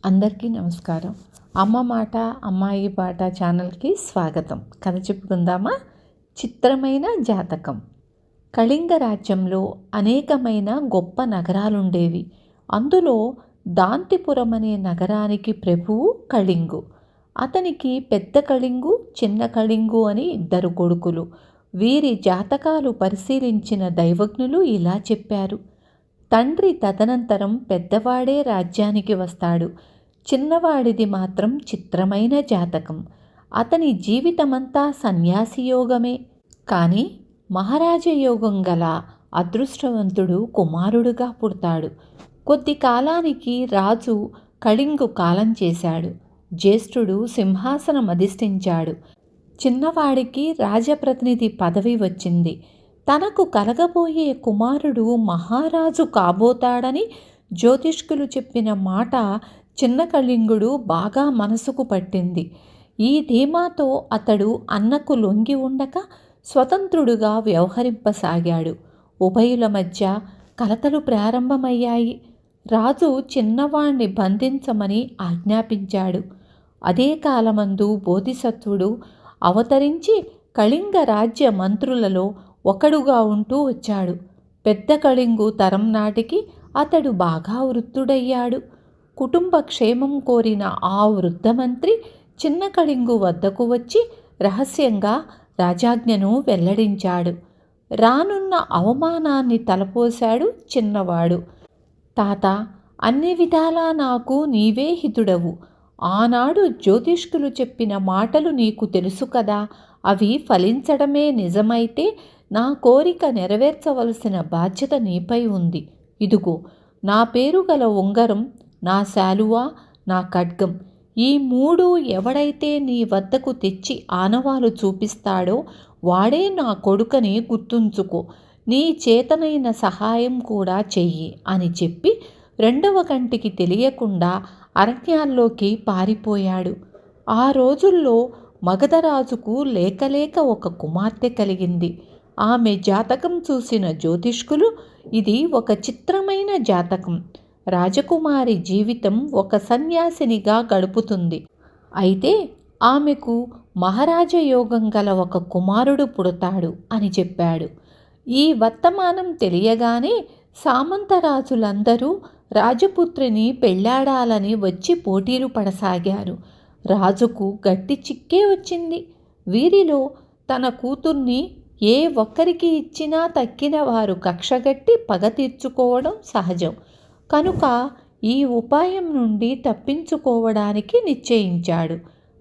అందరికీ నమస్కారం. అమ్మ మాట అమ్మాయి పాట ఛానల్కి స్వాగతం. కథ చెప్పుకుందామా? చిత్రమైన జాతకం. కళింగ రాజ్యంలో అనేకమైన గొప్ప నగరాలుండేవి. అందులో దాంతిపురం అనే నగరానికి ప్రభువు కళింగు. అతనికి పెద్ద కళింగు, చిన్న కళింగు అని ఇద్దరు కొడుకులు. వీరి జాతకాలు పరిశీలించిన దైవజ్ఞులు ఇలా చెప్పారు: తండ్రి తదనంతరం పెద్దవాడే రాజ్యానికి వస్తాడు. చిన్నవాడిది మాత్రం చిత్రమైన జాతకం. అతని జీవితమంతా సన్యాసియోగమే. కానీ మహారాజయోగం గల అదృష్టవంతుడు కుమారుడుగా పుడతాడు. కొద్ది కాలానికి రాజు కళింగు కాలం చేశాడు. జ్యేష్ఠుడు సింహాసనం అధిష్ఠించాడు. చిన్నవాడికి రాజప్రతినిధి పదవి వచ్చింది. తనకు కలగబోయే కుమారుడు మహారాజు కాబోతాడని జ్యోతిష్కులు చెప్పిన మాట చిన్న కళింగుడు బాగా మనసుకు పట్టింది. ఈ ధీమాతో అతడు అన్నకు లొంగి ఉండక స్వతంత్రుడుగా వ్యవహరింపసాగాడు. ఉభయుల మధ్య కలతలు ప్రారంభమయ్యాయి. రాజు చిన్నవాణ్ణి బంధించమని ఆజ్ఞాపించాడు. అదే కాలమందు బోధిసత్వుడు అవతరించి కళింగ రాజ్య మంత్రులలో ఒకడుగా ఉంటూ వచ్చాడు. పెద్ద కళింగు తరం నాటికి అతడు బాగా వృద్ధుడయ్యాడు. కుటుంబ క్షేమం కోరిన ఆ వృద్ధమంత్రి చిన్న కళింగు వద్దకు వచ్చి రహస్యంగా రాజాజ్ఞను వెల్లడించాడు. రానున్న అవమానాన్ని తలపోశాడు చిన్నవాడు. తాత, అన్ని విధాలా నాకు నీవే హితుడవు. ఆనాడు జ్యోతిష్కులు చెప్పిన మాటలు నీకు తెలుసు కదా. అవి ఫలించడమే నిజమైతే నా కోరిక నెరవేర్చవలసిన బాధ్యత నీపై ఉంది. ఇదిగో నా పేరు గల ఉంగరం, నా శాలువా, నా ఖడ్గం. ఈ మూడు ఎవడైతే నీ వద్దకు తెచ్చి ఆనవాలు చూపిస్తాడో వాడే నా కొడుకని గుర్తుంచుకో. నీ చేతనైన సహాయం కూడా చెయ్యి అని చెప్పి రెండవ కంటికి తెలియకుండా అరణ్యాల్లోకి పారిపోయాడు. ఆ రోజుల్లో మగధరాజుకు లేకలేక ఒక కుమార్తె కలిగింది. ఆమె జాతకం చూసిన జ్యోతిష్కులు ఇది ఒక చిత్రమైన జాతకం. రాజకుమారి జీవితం ఒక సన్యాసినిగా గడుపుతుంది. అయితే ఆమెకు మహారాజయోగం గల ఒక కుమారుడు పుడతాడు అని చెప్పాడు. ఈ వర్తమానం తెలియగానే సామంతరాజులందరూ రాజపుత్రిని పెళ్లాడాలని వచ్చి పోటీలు పడసాగారు. రాజుకు గట్టి చిక్కే వచ్చింది. వీరిలో తన కూతుర్ని ఏ ఒక్కరికి ఇచ్చినా తక్కిన వారు కక్షగట్టి పగ తీర్చుకోవడం సహజం. కనుక ఈ ఉపాయం నుండి తప్పించుకోవడానికి నిశ్చయించాడు.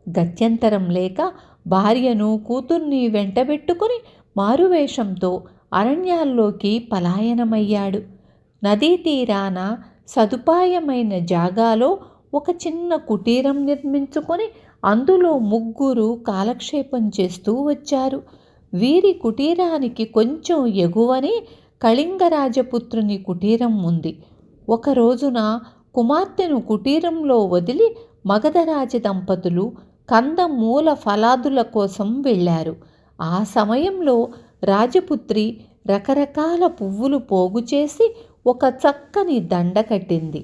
గత్యంతరం లేక భార్యను కూతుర్ని వెంటబెట్టుకుని మారువేషంతో అరణ్యాల్లోకి పలాయనమయ్యాడు. నదీ తీరాన సదుపాయమైన జాగాలో ఒక చిన్న కుటీరం నిర్మించుకొని అందులో ముగ్గురు కాలక్షేపం చేస్తూ వచ్చారు. వీరి కుటీరానికి కొంచెం ఎగువనే కళింగరాజపుత్రుని కుటీరం ఉంది. ఒక రోజున కుమార్తెను కుటీరంలో వదిలి మగధరాజ దంపతులు కందమూల ఫలాదుల కోసం వెళ్ళారు. ఆ సమయంలో రాజపుత్రి రకరకాల పువ్వులు పోగు చేసి ఒక చక్కని దండ కట్టింది.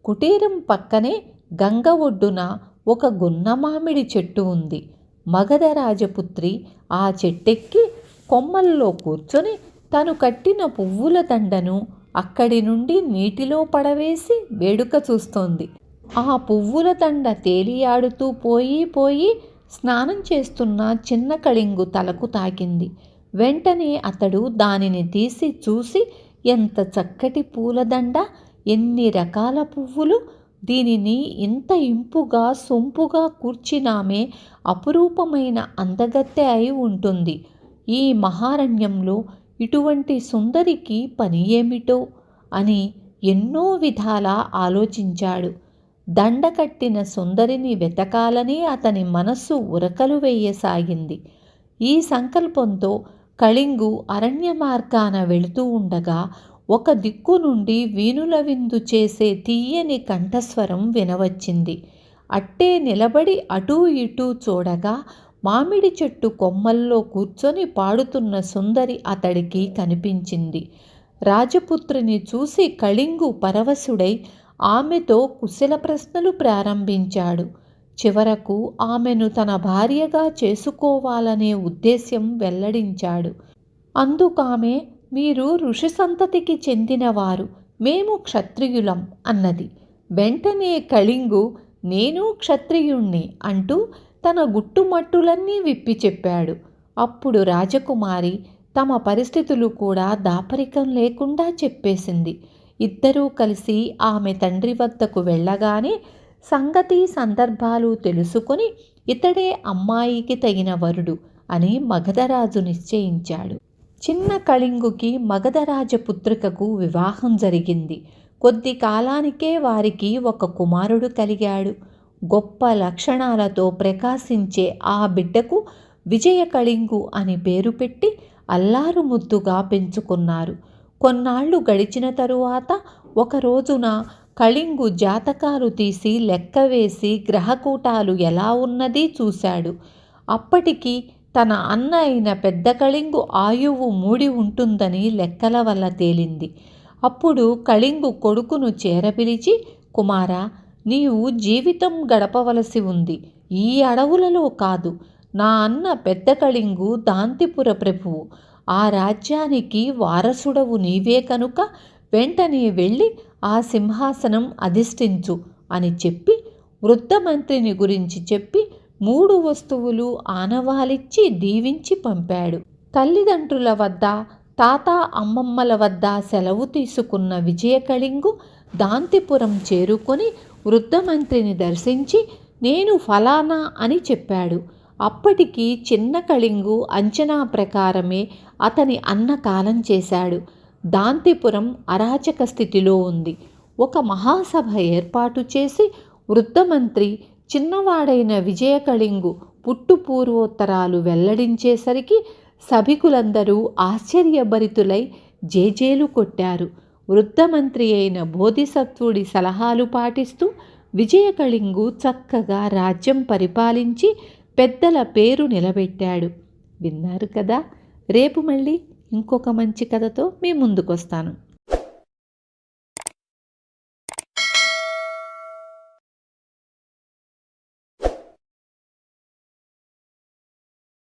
కుటీరం పక్కనే గంగ ఒడ్డున ఒక గున్నమామిడి చెట్టు ఉంది. మగధరాజపుత్రి ఆ చెట్టెక్కి కొమ్మల్లో కూర్చొని తను కట్టిన పువ్వుల దండను అక్కడి నుండి నీటిలో పడవేసి వేడుక చూస్తోంది. ఆ పువ్వుల దండ తేలియాడుతూ పోయి స్నానం చేస్తున్న చిన్న కళింగు తలకు తాకింది. వెంటనే అతడు దానిని తీసి చూసి, ఎంత చక్కటి పూలదండ, ఎన్ని రకాల పువ్వులు! దీనిని ఇంత ఇంపుగా సొంపుగా కూర్చినామే అపురూపమైన అందగత్తె అయి ఉంటుంది. ఈ మహారణ్యంలో ఇటువంటి సుందరికి పని ఏమిటో అని ఎన్నో విధాలా ఆలోచించాడు. దండ కట్టిన సుందరిని వెతకాలని అతని మనస్సు ఉరకలు వేయసాగింది. ఈ సంకల్పంతో కళింగు అరణ్య మార్గాన వెళుతూ ఉండగా ఒక దిక్కు నుండి వీణుల విందు చేసే తీయని కంఠస్వరం వినవచ్చింది. అట్టే నిలబడి అటూ ఇటూ చూడగా మామిడి చెట్టు కొమ్మల్లో కూర్చొని పాడుతున్న సుందరి అతడికి కనిపించింది. రాజపుత్రిని చూసి కళింగు పరవశుడై ఆమెతో కుశల ప్రశ్నలు ప్రారంభించాడు. చివరకు ఆమెను తన భార్యగా చేసుకోవాలనే ఉద్దేశ్యం వెల్లడించాడు. అందుకామె, మీరు ఋషి సంతతికి చెందినవారు, మేము క్షత్రియులం అన్నది. వెంటనే కళింగు, నేను క్షత్రియుణ్ణి అంటూ తన గుట్టుమట్టులన్నీ విప్పి చెప్పాడు. అప్పుడు రాజకుమారి తమ పరిస్థితులు కూడా దాపరికం లేకుండా చెప్పేసింది. ఇద్దరూ కలిసి ఆమె తండ్రి వద్దకు వెళ్ళగానే సంగతి సందర్భాలు తెలుసుకొని ఇతడే అమ్మాయికి తగిన వరుడు అని మగధరాజు నిశ్చయించాడు. చిన్న కళింగుకి మగధరాజపుత్రికకు వివాహం జరిగింది. కొద్ది కాలానికే వారికి ఒక కుమారుడు కలిగాడు. గొప్ప లక్షణాలతో ప్రకాశించే ఆ బిడ్డకు విజయ కళింగు అని పేరు పెట్టి అల్లారు ముద్దుగా పెంచుకున్నారు. కొన్నాళ్లు గడిచిన తరువాత ఒక రోజున కళింగు జాతకాలు తీసి లెక్కవేసి గ్రహకూటాలు ఎలా ఉన్నది చూశాడు. అప్పటికి తన అన్న అయిన పెద్ద కళింగు ఆయువు మూడి ఉంటుందని లెక్కల వల్ల తేలింది. అప్పుడు కళింగు కొడుకును చేరపిలిచి, కుమారా, నీవు జీవితం గడపవలసి ఉంది. ఈ అడవులలో కాదు. నా అన్న పెద్ద కళింగు దాంతిపుర ప్రభువు. ఆ రాజ్యానికి వారసుడవు నీవే కనుక వెంటనే వెళ్ళి ఆ సింహాసనం అధిష్ఠించు అని చెప్పి వృద్ధమంత్రిని గురించి చెప్పి 3 వస్తువులు ఆనవాలిచ్చి దీవించి పంపాడు. తల్లిదండ్రుల వద్ద, తాత అమ్మమ్మల వద్ద సెలవు తీసుకున్న విజయ కళింగు దాంతిపురం చేరుకొని వృద్ధమంత్రిని దర్శించి, నేను ఫలానా అని చెప్పాడు. అప్పటికి చిన్న కళింగు అంచనా ప్రకారమే అతని అన్న కాలం చేశాడు. దాంతిపురం అరాచక స్థితిలో ఉంది. ఒక మహాసభ ఏర్పాటు చేసి వృద్ధమంత్రి చిన్నవాడైన విజయ కళింగు పుట్టుపూర్వోత్తరాలు వెల్లడించేసరికి సభికులందరూ ఆశ్చర్యభరితులై జేజేలు కొట్టారు. వృద్ధమంత్రి అయిన బోధిసత్వుడి సలహాలు పాటిస్తూ విజయ కళింగు చక్కగా రాజ్యం పరిపాలించి పెద్దల పేరు నిలబెట్టాడు. విన్నారు కదా. రేపు మళ్ళీ ఇంకొక మంచి కథతో మీ ముందుకొస్తాను.